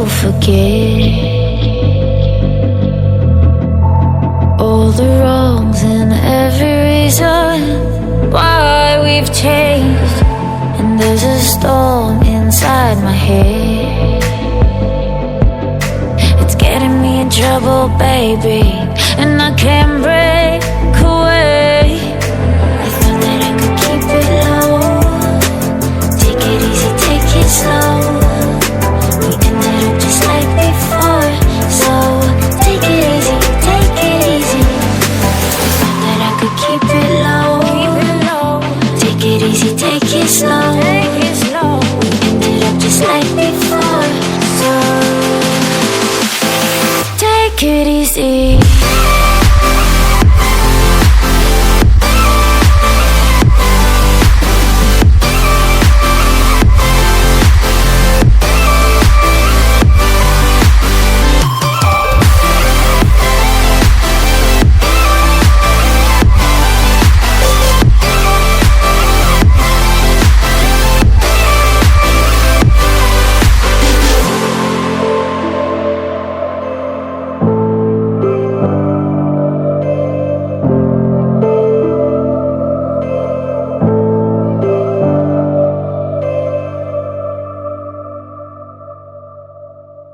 forget all the wrongs and every reason why we've changed. And there's a storm inside my head, it's getting me in trouble, baby, and I can't break away. I thought that I could keep it low, take it easy, take it slow. We ended up just like before, so take it easy, take it easy. I thought that I could keep it low, take it easy, take it slow. We ended up just like before, so take it easy.